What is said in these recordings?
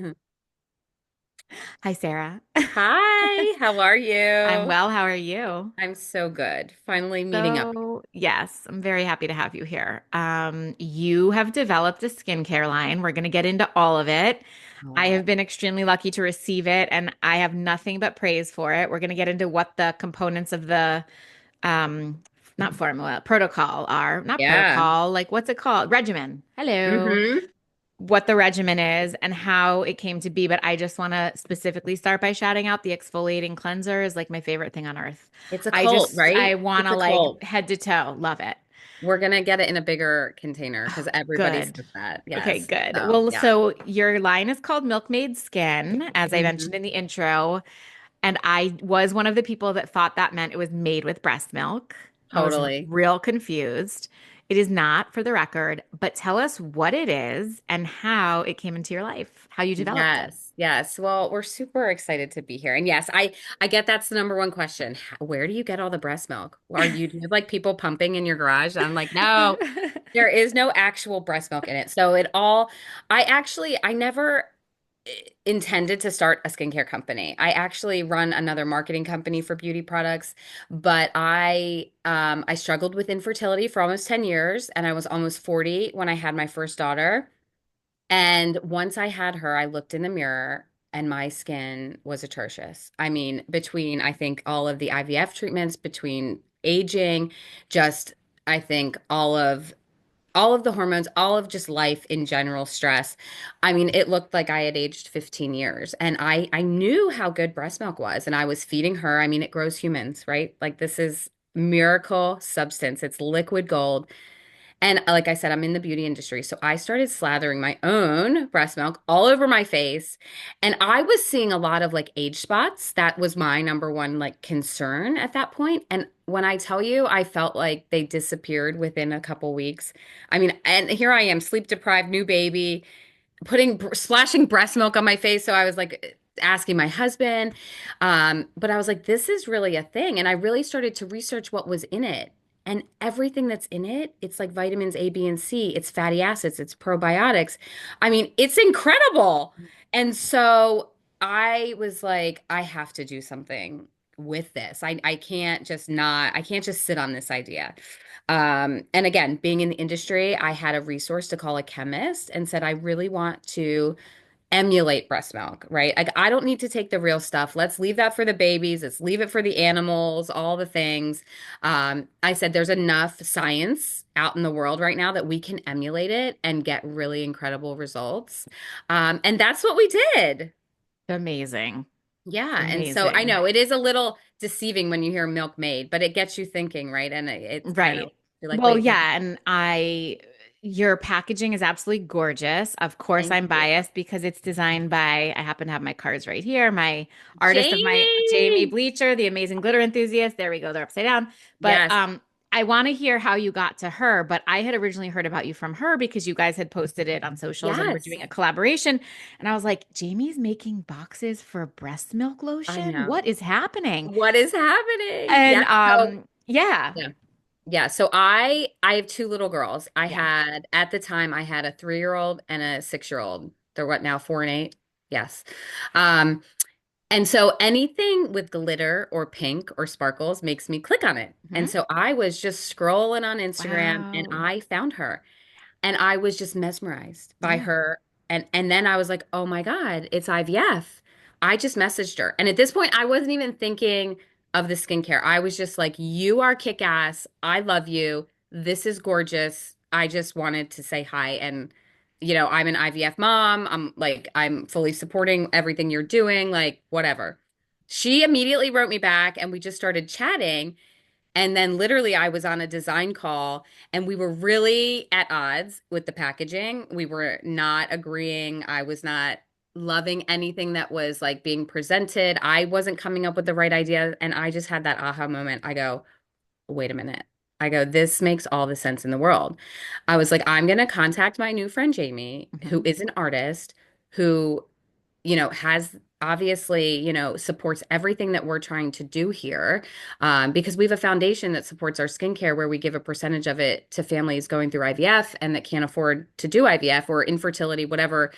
Mhm. Hi, Sarah. Hi, how are I'm you? well. How are you? I'm so good. Finally meeting up. So, yes, I'm very happy to have you here. You have developed a skincare line. We're going to get into all of it. I Oh, have been extremely lucky to receive it, and I have nothing but praise for it. We're going to get into what the components of the um, not formula, protocol are. Not yeah. protocol, like what's it called? Regimen. Hello. Mm-hmm. What the regimen is and how it came to be. But I just want to specifically start by shouting out the exfoliating cleanser is like my favorite thing on earth. It's a cult, I right? want It's to a like cult. head to toe. Love it. We're gonna get it in a bigger container because everybody Good. says that. Okay, Yes. good. So, Well, yeah. so your line is called Milkmaid Skin, as I Hmm. mentioned in the intro. And I was one of the people that thought that meant it was made with breast milk. I was Totally. real confused. It is not, for the record, but tell us what it is and how it came into your life, how you developed it. Yes. Yes. Well, we're super excited to be here. And yes, I get that's the number one question. Where do you get all the breast milk? Do you have like people pumping in your garage? I'm like, no. There is no actual breast milk in it. So I never intended to start a skincare company. I actually run another marketing company for beauty products, but I struggled with infertility for almost 10 years and I was almost 40 when I had my first daughter. And once I had her, I looked in the mirror and my skin was atrocious. I mean, between I think all of the IVF treatments, between aging, just I think all of the hormones, all of just life in general, stress. I mean, it looked like I had aged 15 years. And I knew how good breast milk was. And I was feeding her. I mean, it grows humans, right? Like this is miracle substance. It's liquid gold. And like I said, I'm in the beauty industry. So I started slathering my own breast milk all over my face. And I was seeing a lot of like age spots. That was my number one like concern at that point. And when I tell you, I felt like they disappeared within a couple weeks. I mean, and here I am, sleep deprived, new baby, splashing breast milk on my face. So I was like, asking my husband. But I was like, this is really a thing. And I really started to research what was in it. And everything that's in it, it's like vitamins A, B, and C, it's fatty acids, it's probiotics. I mean, it's incredible. And so I was like, I have to do something with this. I can't just I can't just sit on this idea. And again, being in the industry, I had a resource to call a chemist and said, I really want to emulate breast milk, right? Like, I don't need to take the real stuff. Let's leave that for the babies. Let's leave it for the animals, all the things. I said, there's enough science out in the world right now that we can emulate it and get really incredible results. And that's what we did. Amazing. Yeah. And so I Amazing. know it is a little deceiving when you hear milkmaid, but it gets you thinking, right? And it's kind of, Right. you're like, Well, wait, what? yeah, and your packaging is absolutely gorgeous. Of course, Thank I'm you. biased because it's designed by, I happen to have my cards right here, my artist of my Jamie Jamie. Bleacher, the amazing glitter enthusiast. There we go, they're upside down. But Yes. I want to hear how you got to her, but I had originally heard about you from her because you guys had posted it on socials and were Yes. doing a collaboration. And I was like, Jamie's making boxes for breast milk I lotion? What know. is happening? What is happening? Yeah. And So yeah. yeah. Yeah. So I have two little girls. I Yeah. had at the time I had a 3-year-old and a 6-year-old. They're what now, 4 and 8? Yes. Um, and so anything with glitter or pink or sparkles makes me click on it. And Mhm. so I was just scrolling on Instagram and Wow. I found her and I was just mesmerized by Yeah. her. And then I was like, oh my God, it's IVF. I just messaged her. And at this point, I wasn't even thinking of the skincare. I was just like, you are kick-ass. I love you. This is gorgeous. I just wanted to say hi. And, I'm an IVF mom. I'm fully supporting everything you're doing, like, whatever. She immediately wrote me back and we just started chatting. And then literally, I was on a design call and we were really at odds with the packaging. We were not agreeing. I was not loving anything that was like being presented. I wasn't coming up with the right idea. And I just had that aha moment. I go, wait a minute. I go, this makes all the sense in the world. I was like, I'm going to contact my new friend Jamie, who Mhm. is an artist, who has obviously, supports everything that we're trying to do here. Because we have a foundation that supports our skincare where we give a percentage of it to families going through IVF and that can't afford to do IVF or infertility, whatever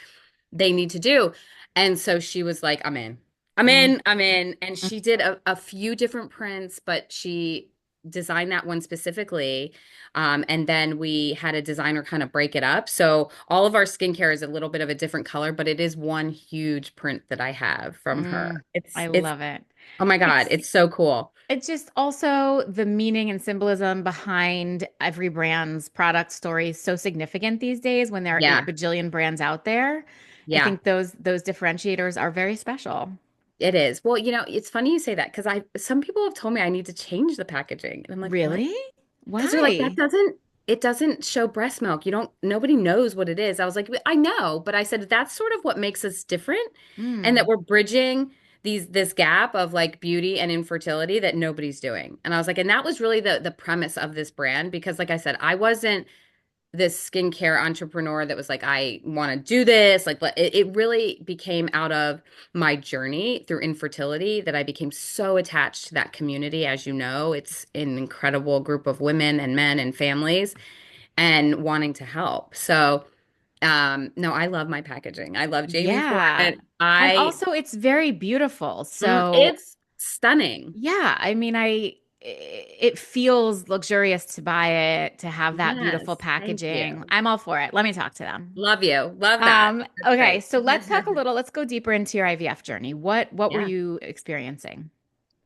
they need to do. And so she was like, I'm in. I'm Mm, in, I'm in. And mm, she did a few different prints, but she designed that one specifically. And then we had a designer kind of break it up. So all of our skincare is a little bit of a different color, but it is one huge print that I have from her. I It's, love it. oh my God, It's it's so cool. it's just also the meaning and symbolism behind every brand's product story is so significant these days when there are 8 Yeah. bajillion brands out there. I Yeah. think those differentiators are very special. It is. Well, it's funny you say that because some people have told me I need to change the packaging. And I'm like, what? Really? Because they're like, Why? it doesn't show breast milk. Nobody knows what it is. I was like, I know, but I said that's sort of what makes us different and that Mm. we're bridging this gap of like beauty and infertility that nobody's doing. And I was like, and that was really the premise of this brand because like I said, I wasn't this skincare entrepreneur that was like, I want to do this. Like, but it really became out of my journey through infertility that I became so attached to that community. As you know, it's an incredible group of women and men and families and wanting to help. So, no, I love my packaging. I love Jamie for Yeah. it. And also it's very beautiful. So, It's stunning. yeah, I mean, it feels luxurious to buy it, to have that beautiful Yes. Thank packaging. you. I'm all for it. Let me talk to them. Love you. Love that. That's Okay, great. so let's go deeper into your IVF journey. What were Yeah. you experiencing?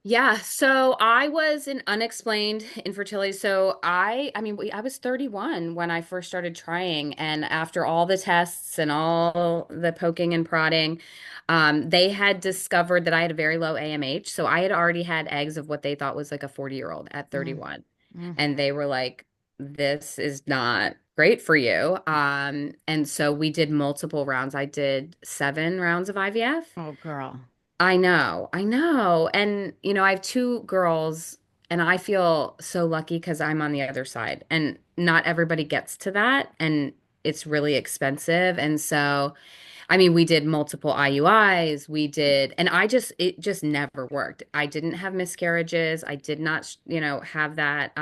Yeah, so I was in unexplained infertility. So I mean, I was 31 when I first started trying, and after all the tests and all the poking and prodding, they had discovered that I had a very low AMH. So I had already had eggs of what they thought was like a 40-year-old at Mm, 31, mm. and they were like, "This is not great for you." And so we did multiple rounds. I did 7 rounds of IVF. Oh, girl. I know, I know. And, I have 2 girls, and I feel so lucky because I'm on the other side. And not everybody gets to that. And it's really expensive. And so, I mean, we did multiple IUIs. And it just never worked. I didn't have miscarriages. I did not, have that.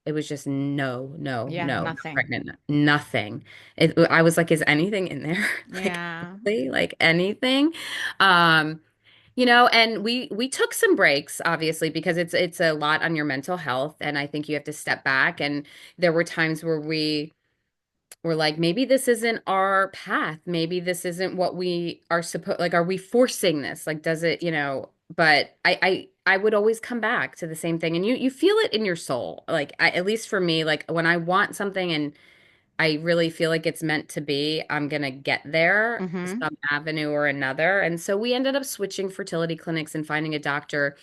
It was just no, no, Yeah, no, not nothing. pregnant, nothing. I was like, is anything in there? Like, Yeah. really? Like anything? And we took some breaks, obviously, because it's a lot on your mental health, and I think you have to step back. And there were times where we were like, maybe this isn't our path. Maybe this isn't what we are supposed, like, are we forcing this? Like, does it, but I would always come back to the same thing. And you feel it in your soul. Like at least for me, like when I want something and I really feel like it's meant to be, I'm gonna get there Mm-hmm. some avenue or another. And so we ended up switching fertility clinics and finding a doctor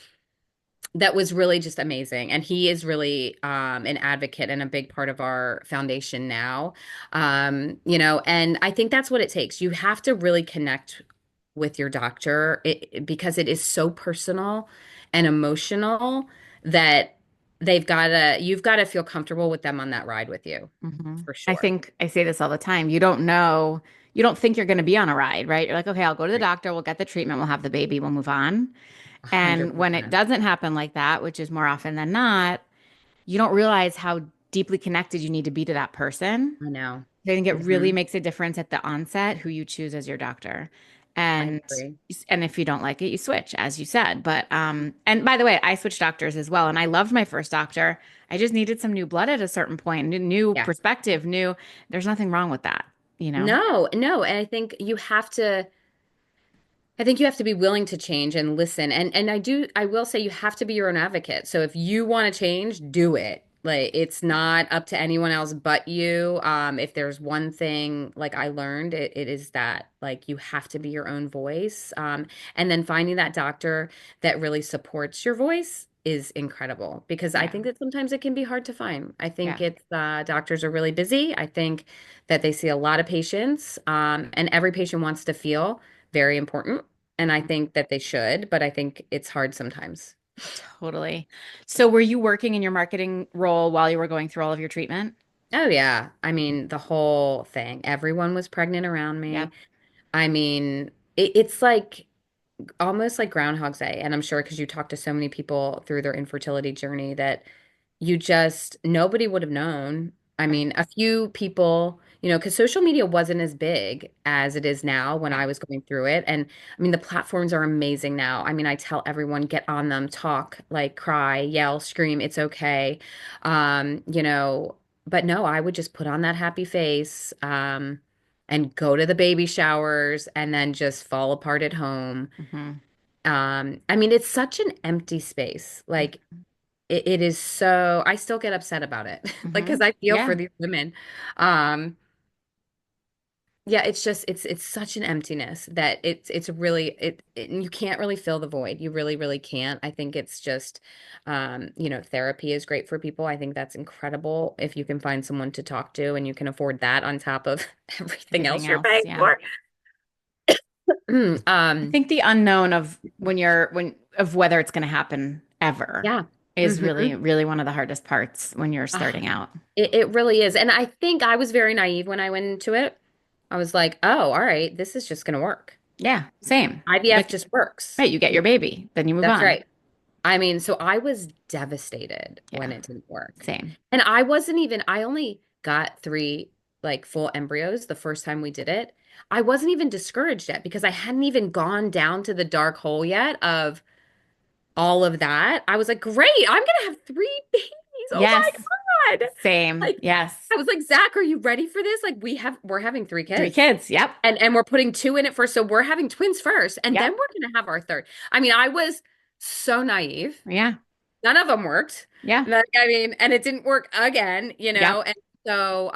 that was really just amazing. And he is really an advocate and a big part of our foundation now. And I think that's what it takes. You have to really connect with your doctor because it is so personal and emotional that you've got to feel comfortable with them on that ride with you Mm-hmm. for I sure. think I say this all the time. You don't think you're going to be on a ride, right? You're like, okay, I'll go to the doctor, we'll get the treatment, we'll have the baby, we'll move on. And when it 100%. doesn't happen like that, which is more often than not, you don't realize how deeply connected you need to be to that person. I know. I think it really Hmm. makes a difference at the onset who you choose as your doctor. I And agree. and if you don't like it, you switch, as you said. But and by the way, I switched doctors as well, and I loved my first doctor. I just needed some new blood at a certain point, new Yeah. perspective, new. There's nothing wrong with that, you know? No, no. And I think you have to be willing to change and listen. And I will say you have to be your own advocate. So if you want to change, do it. Like it's not up to anyone else but you. If there's one thing like I learned, it is that like you have to be your own voice. And then finding that doctor that really supports your voice is incredible because I Yeah, think that sometimes it can be hard to find. I think yeah. it's doctors are really busy. I think that they see a lot of patients, and every patient wants to feel very important. And I think that they should, but I think it's hard sometimes. Totally. So were you working in your marketing role while you were going through all of your treatment? Oh, yeah. I mean, the whole thing. Everyone was pregnant around me. Yep. I mean, it's like almost like Groundhog's Day. And I'm sure because you talk to so many people through their infertility journey that nobody would have known. I Right. mean, a few people, because social media wasn't as big as it is now when Yeah. I was going through it. And I mean, the platforms are amazing now. I mean, I tell everyone, get on them, talk, like cry, yell, scream, it's okay. Um, you know, but no, I would just put on that happy face, and go to the baby showers and then just fall apart at home. Hmm. I mean, it's such an empty space. Like it is so, I still get upset about it. Like, Hmm. because I feel for Yeah. these women. Um, yeah, it's just it's such an emptiness that it's really you can't really fill the void. You really, really can't. I think it's just therapy is great for people. I think that's incredible if you can find someone to talk to and you can afford that on top of everything Everything else you're else. paying Yeah. for. I Um, think the unknown of of whether it's going to happen ever yeah. is Hmm. really, really one of the hardest parts when you're starting out. It really is. And I think I was very naive when I went into it. I was like, oh, all right, this is just gonna work. Yeah, same. IVF Like, just works. right, you get your baby, then you move That's on. right. I mean, so I was devastated when Yeah, it didn't work. same. And I wasn't even, I only got three like full embryos the first time we did it. I wasn't even discouraged yet because I hadn't even gone down to the dark hole yet of all of that. I was like, great, I'm gonna have three babies. Oh Yes, my God. same. Like, Yes. I was like, Zach, are you ready for this? Like, we're having three Three kids. kids. Yep. And we're putting two in it first. So we're having twins first, and then Yep. we're gonna have our third. I mean, I was so naive. Yeah. None of them worked. Yeah. Like, I mean, and it didn't work again, Yep. and so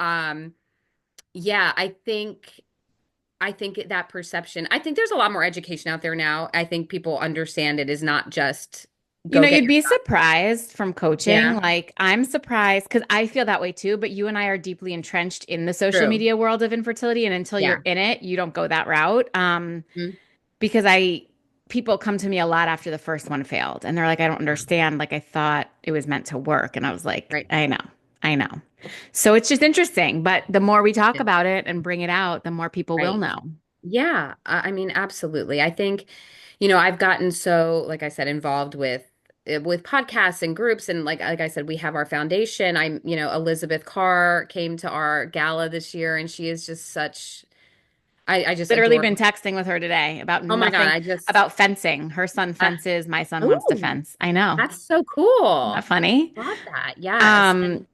yeah, I think that perception, I think there's a lot more education out there now. I think people understand it is not just You go know, get you'd your be shot. surprised from coaching. Yeah, Like, I'm surprised because I feel that way too, but you and I are deeply entrenched in the social true. media world of infertility. And until you're Yeah. in it, you don't go that route. Mhm. Because people come to me a lot after the first one failed and they're like, I don't understand. Like, I thought it was meant to work. And I was like, Right. I know. So it's just interesting. But the more we talk Yeah. about it and bring it out, the more people will Right. know. Yeah, I mean, absolutely. I think, I've gotten so, like I said, involved with podcasts and groups, and like I said, we have our foundation. Elizabeth Carr came to our gala this year, and she is just such. I just Literally adore been her. texting with her today about Oh my God, nothing, I just. about fencing. Her son Uh, fences, my son wants to ooh, fence. I know. that's so Isn't that cool. funny? Love that. Yes. Um,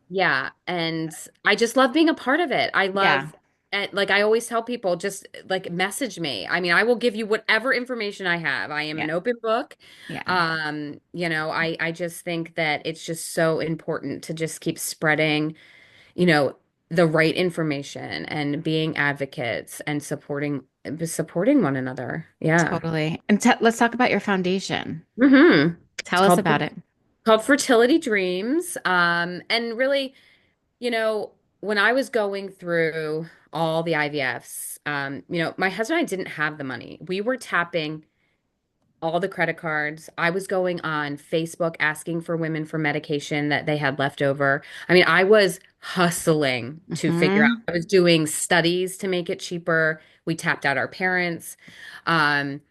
Yeah, and I just love being a part of it. I yeah, love, and like I always tell people, just like message me. I mean, I will give you whatever information I have. I am yeah, an open book. yeah, I just think that it's just so important to just keep spreading, you know, the right information and being advocates and supporting one another. Yeah. totally. And let's talk about your foundation. It's Tell us called about it. Fertility Dreams. And really, You know, when I was going through all the IVFs, my husband and I didn't have the money. We were tapping all the credit cards. I was going on Facebook asking for women for medication that they had left over. I mean, I was hustling to figure out. Hmm. I was doing studies to make it cheaper. We tapped out our parents. Um,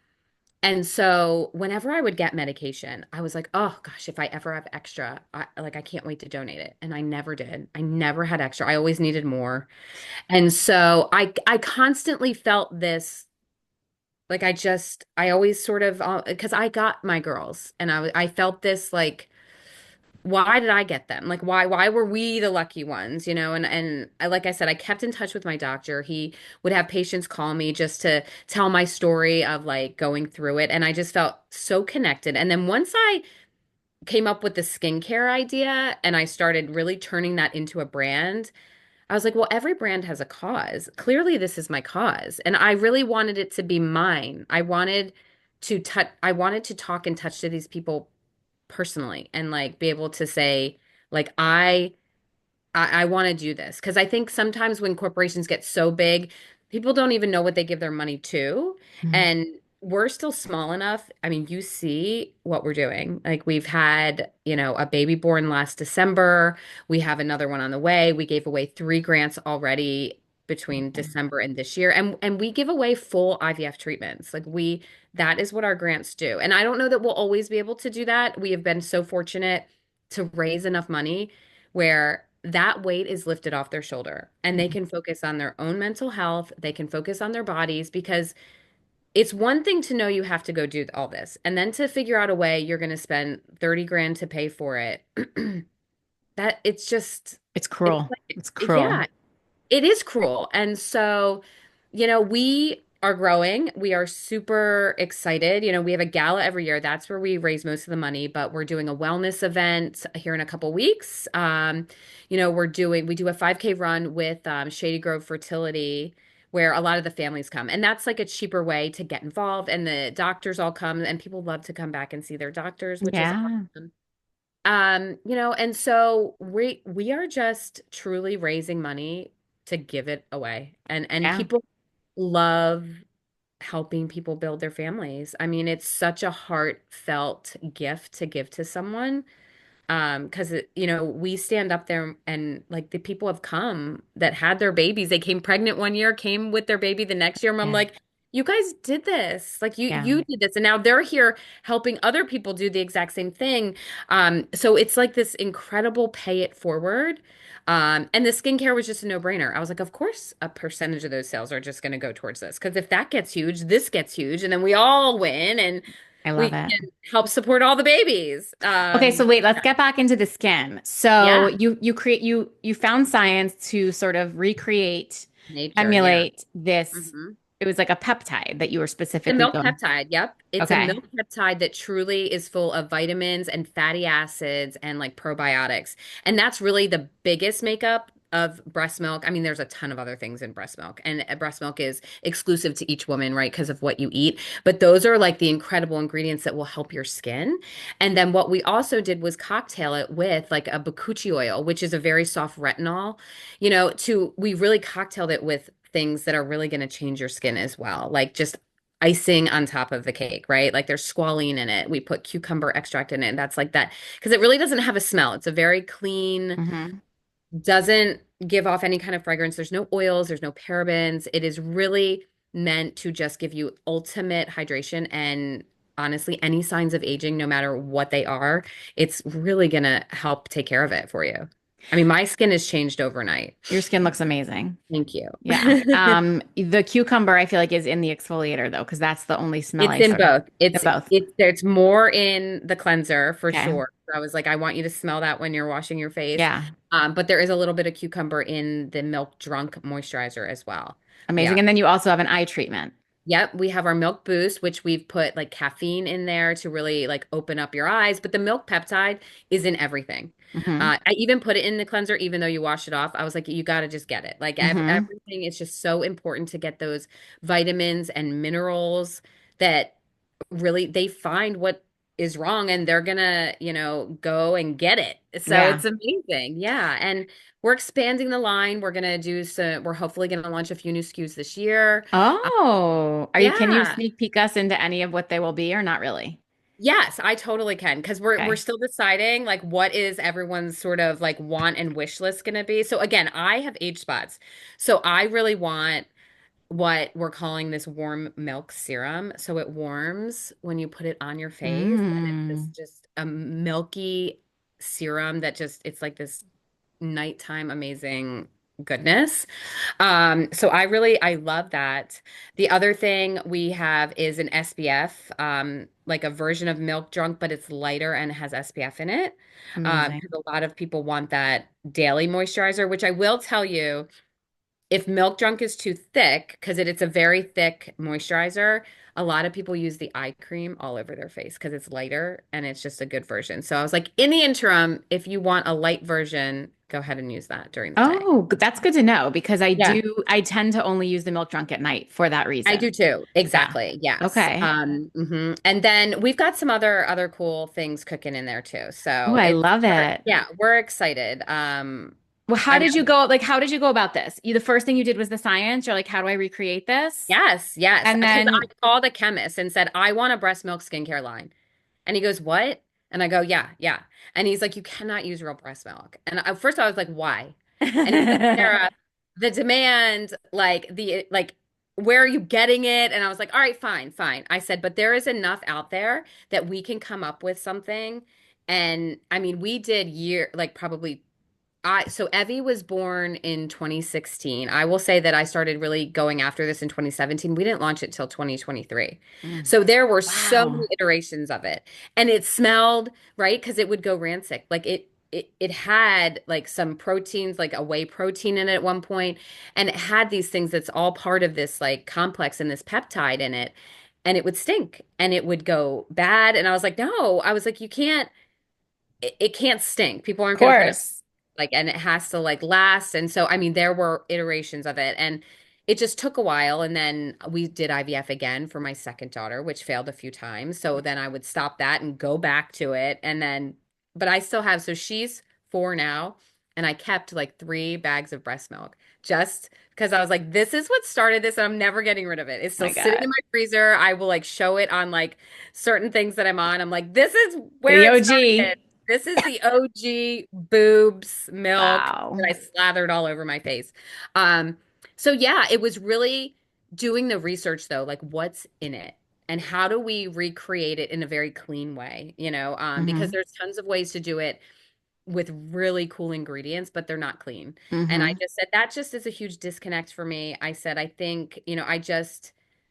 and so whenever I would get medication, I was like, oh gosh, if I ever have extra, I can't wait to donate it. And I never did. I never had extra. I always needed more. And so I constantly felt this, like I always sort of, because I got my girls and I felt this like, why did I get them? Like why were we the lucky ones, And like I said, I kept in touch with my doctor. He would have patients call me just to tell my story of like going through it, and I just felt so connected. And then once I came up with the skincare idea and I started really turning that into a brand, I was like, well, every brand has a cause. Clearly, this is my cause, and I really wanted it to be mine. I wanted to talk and touch to these people personally and like be able to say like I want to do this because I think sometimes when corporations get so big, people don't even know what they give their money to. And we're still small enough. I mean, you see what we're doing. Like we've had, a baby born last December. We have another one on the way. We gave away three grants already between December and this year. And we give away full IVF treatments. Like that is what our grants do. And I don't know that we'll always be able to do that. We have been so fortunate to raise enough money where that weight is lifted off their shoulder and they Mhm. can focus on their own mental health. They can focus on their bodies because it's one thing to know you have to go do all this and then to figure out a way you're going to spend 30 grand to pay for it. That it's just, It's it's cruel. like, It's cruel. yeah, it is cruel. And so, we are growing. We are super excited. We have a gala every year. That's where we raise most of the money, but we're doing a wellness event here in a couple weeks. We do a 5K run with Shady Grove Fertility, where a lot of the families come. And that's like a cheaper way to get involved. And the doctors all come, and people love to come back and see their doctors, which is Yeah. awesome. And so we are just truly raising money to give it away. And Yeah. people love helping people build their families. I mean, it's such a heartfelt gift to give to someone. Because we stand up there and like the people have come that had their babies. They came pregnant one year, came with their baby the next year. And I'm Yeah. like, you guys did this. Like Yeah. you did this. And now they're here helping other people do the exact same thing. So it's like this incredible pay it forward. And the skincare was just a no-brainer. I was like, of course, a percentage of those sales are just going to go towards this. Because if that gets huge, this gets huge, and then we all win, and I we love it. can help support all the babies. Okay, so wait, let's get back into the skin. So Yeah. you found science to sort of recreate, Nature, yeah. emulate this. hmm It was like a peptide that you were The specifically milk going. peptide, yep. It's a Okay. milk peptide that truly is full of vitamins and fatty acids and like probiotics. And that's really the biggest makeup of breast milk. I mean, there's a ton of other things in breast milk, and breast milk is exclusive to each woman, right? Because of what you eat. But those are like the incredible ingredients that will help your skin. And then what we also did was cocktail it with like a bakuchi oil, which is a very soft retinol. We really cocktailed it with things that are really going to change your skin as well. Like just icing on top of the cake, right? Like there's squalene in it. We put cucumber extract in it. That's like that because it really doesn't have a smell. It's a very clean, Hmm. doesn't give off any kind of fragrance. There's no oils, there's no parabens. It is really meant to just give you ultimate hydration and honestly, any signs of aging, no matter what they are, it's really gonna help take care of it for you. I mean, my skin has changed overnight. Your skin looks amazing. Thank you. Yeah. The cucumber I feel like is in the exfoliator though, because that's the only smell It's I in sort of. both. They're It's both. it's there's more in the cleanser for Okay. sure. So I was like, I want you to smell that when you're washing your face. Yeah. But there is a little bit of cucumber in the Milk Drunk moisturizer as well. Yeah. Amazing. And then you also have an eye treatment. Yep, we have our milk boost, which we've put like caffeine in there to really like open up your eyes. But the milk peptide is in everything. Hmm. I even put it in the cleanser, even though you wash it off. I was like, you got to just get it. Like Hmm. everything is just so important to get those vitamins and minerals that really they find what is wrong and they're gonna, go and get it. So Yeah. it's amazing. Yeah. And we're expanding the line. We're hopefully gonna launch a few new SKUs this year. Oh, can you Yeah. sneak peek us into any of what they will be or not really? Yes, I totally can because we're Okay. still deciding like what is everyone's sort of like want and wish list going to be. So again, I have age spots. So I really want what we're calling this warm milk serum. So it warms when you put it on your face and it's this Mm. just a milky serum that just it's like this nighttime amazing goodness. So I love that. The other thing we have is an SPF, like a version of Milk Drunk, but it's lighter and has SPF in it. Amazing. Because a lot of people want that daily moisturizer, which I will tell you, if Milk Drunk is too thick, because it's a very thick moisturizer, a lot of people use the eye cream all over their face because it's lighter and it's just a good version. So I was like, in the interim, if you want a light version, go ahead and use that during the day. Oh, that's good to know because Yeah. I tend to only use the milk drunk at night for that I reason. do too. Yeah. Exactly. Yes. Okay. And then we've got some other cool things cooking in there too. Oh, So I love it. yeah, we're excited. Well, I know. how did you go about this? The first thing you did was the science. You're like, how do I recreate this? Yes, yes. And Because I then, called a chemist and said, I want a breast milk skincare line. And he goes, what? And I go, yeah, yeah. And he's like, you cannot use real breast milk. And at first I was like, why? And he said, Sarah, the demand, where are you getting it? And I was like, all right, fine, fine. I said, but there is enough out there that we can come up with something. And I mean, we did probably So Evie was born in 2016. I will say that I started really going after this in 2017. We didn't launch it till 2023. Mm. So there were so Wow. many iterations of it. And it smelled, right? Because it would go rancid. Like it had like some proteins, like a whey protein in it at one point, and it had these things that's all part of this like complex and this peptide in it. And it would stink and it would go bad. And I was like, no, I was like, you can't it can't stink. People Of aren't going to put it course. like, and it has to like last. And so, I mean, there were iterations of it and it just took a while. And then we did IVF again for my second daughter, which failed a few times. So then I would stop that and go back to it. And then, but I still have, so she's 4 now. And I kept like 3 bags of breast milk just because I was like, this is what started this, and I'm never getting rid of it. It's Oh still my sitting in God. my freezer. I will like show it on like certain things that I'm on. I'm like, this is where The it OG. started. This is the OG boobs milk that Wow. I slathered all over my face. Um, so yeah, it was really doing the research though, like what's in it and how do we recreate it in a very clean way, because Hmm. there's tons of ways to do it with really cool ingredients, but they're not clean. And I Hmm. just said that just is a huge disconnect for me. I said, I think,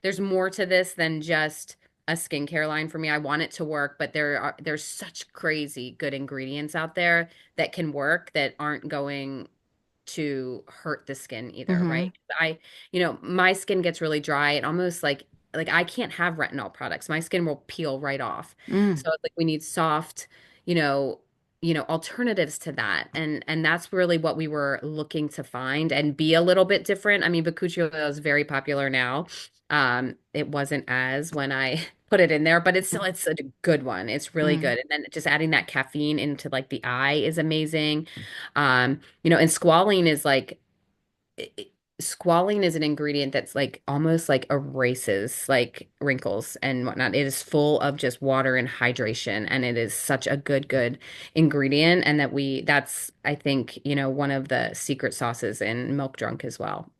there's more to this than just a skincare line for me. I want it to work, but there's such crazy good ingredients out there that can work that aren't going to hurt the skin either, right? Hmm. My skin gets really dry and almost like I can't have retinol products. My skin will peel right off. Mm. So it's like we need soft, you know, alternatives to that. And that's really what we were looking to find and be a little bit different. I mean, bakuchi oil is very popular now. It wasn't as when I put it in there, but it's a good one. It's really Mm. good. And then just adding that caffeine into like the eye is amazing. And squalene is like squalene is an ingredient that's like almost like erases like wrinkles and whatnot. It is full of just water and hydration, and it is such a good ingredient. And that's I think, one of the secret sauces in Milk Drunk as well.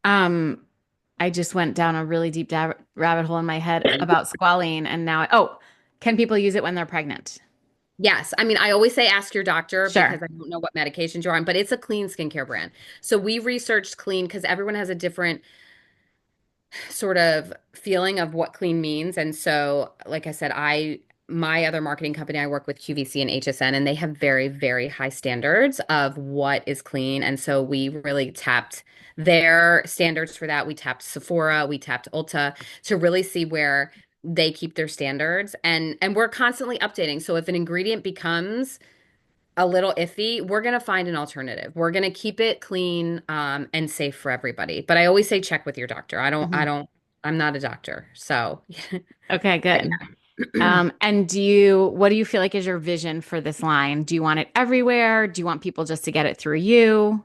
Um, I just went down a really deep rabbit hole in my head about squalene, and oh, can people use it when they're pregnant? Yes. I mean, I always say ask your doctor because Sure. I don't know what medications you're on, but it's a clean skincare brand. So we researched clean because everyone has a different sort of feeling of what clean means. And so, like I said, my other marketing company, I work with QVC and HSN, and they have very, very high standards of what is clean. And so we really tapped their standards for that. We tapped Sephora, we tapped Ulta to really see where they keep their standards. And we're constantly updating. So if an ingredient becomes a little iffy, we're going to find an alternative. We're going to keep it clean, and safe for everybody. But I always say check with your doctor. Hmm. I'm not a doctor. So, Okay, but good. yeah. And what do you feel like is your vision for this line? Do you want it everywhere? Do you want people just to get it through you?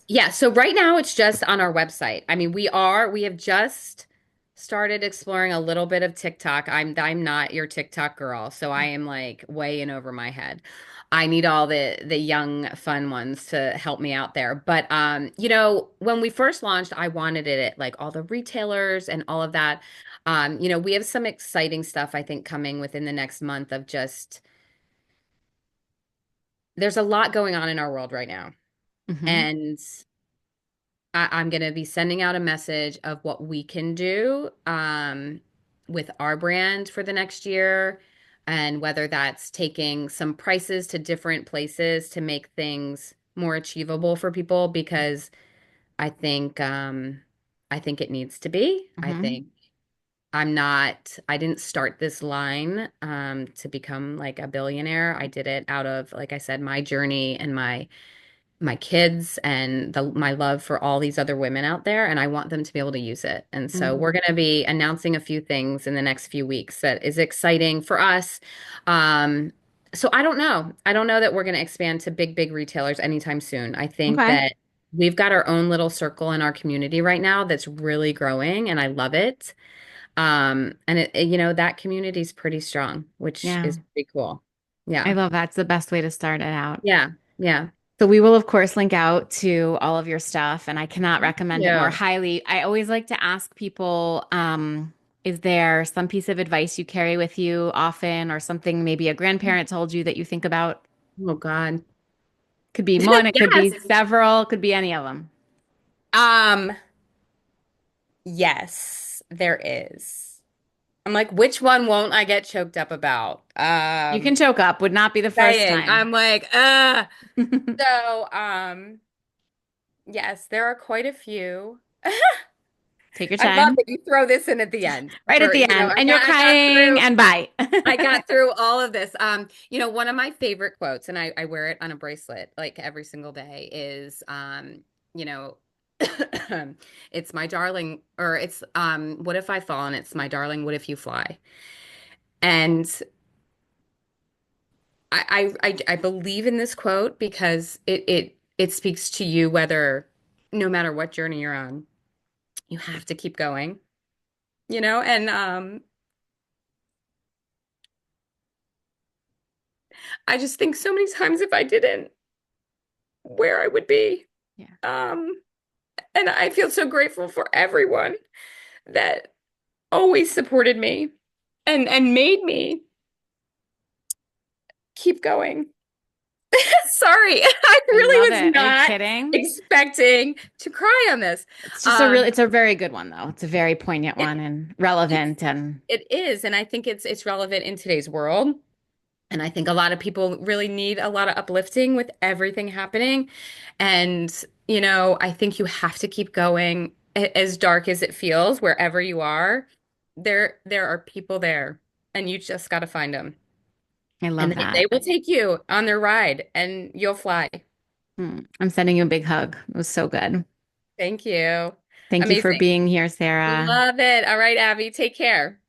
Yeah, so right now it's just on our website. I mean, we have just started exploring a little bit of TikTok. I'm not your TikTok girl, so I am like way in over my head. I need all the young fun ones to help me out there. But when we first launched, I wanted it at like all the retailers and all of that. We have some exciting stuff I think coming within the next month of just there's a lot going on in our world right now. Hmm. And I'm going to be sending out a message of what we can do with our brand for the next year, and whether that's taking some prices to different places to make things more achievable for people, because I think I think it needs to be. I Hmm. think I didn't start this line to become like a billionaire. I did it out of, like I said, my journey and my kids and my love for all these other women out there, and I want them to be able to use it. And so Hmm. we're going to be announcing a few things in the next few weeks that is exciting for us. Um, so I don't know. I don't know that we're going to expand to big retailers anytime soon. I think Okay. that we've got our own little circle in our community right now that's really growing, and I love it. And that community is pretty strong, which Yeah. is pretty cool. I Yeah. love that's the best way to start it out. Yeah. Yeah. So we will, of course, link out to all of your stuff, and I cannot recommend it more Yeah. highly. I always like to ask people, is there some piece of advice you carry with you often, or something maybe a grandparent told you that you think about? Oh God. Could be one, it could Yes. be several, could be any of them. Um, yes, there is. I'm like, which one won't I get choked up about? You can choke up, would not be the first Saying, time. I'm like, so, yes, there are quite a few. Take your I love time. that you throw this in at the end Right at for, the end. And you're I got crying through. and bye. I got through all of this. One of my favorite quotes, and I wear it on a bracelet like every single day, is you know, it's my darling, or it's what if I fall and it's my darling, what if you fly? And I believe in this quote because it speaks to you whether no matter what journey you're on, you have to keep going, and I just think so many times if I didn't, where I would be. Yeah, Um, and I feel so grateful for everyone that always supported me and made me keep going. Sorry, I I really love was it. Are you not kidding? expecting to cry on this. It's just a Um, it's a very good one though. It's a very poignant it one and it's relevant and it is, and I think it's relevant in today's world. And I think a lot of people really need a lot of uplifting with everything happening. And, I think you have to keep going as dark as it feels, wherever you are. There are people there, and you just got to find them. I And love they that. will take you on their ride and you'll fly. I'm sending you a big hug. It was so good. Thank you. Thank you for Amazing. being here, Sarah. Love it. All right, Abby, take care.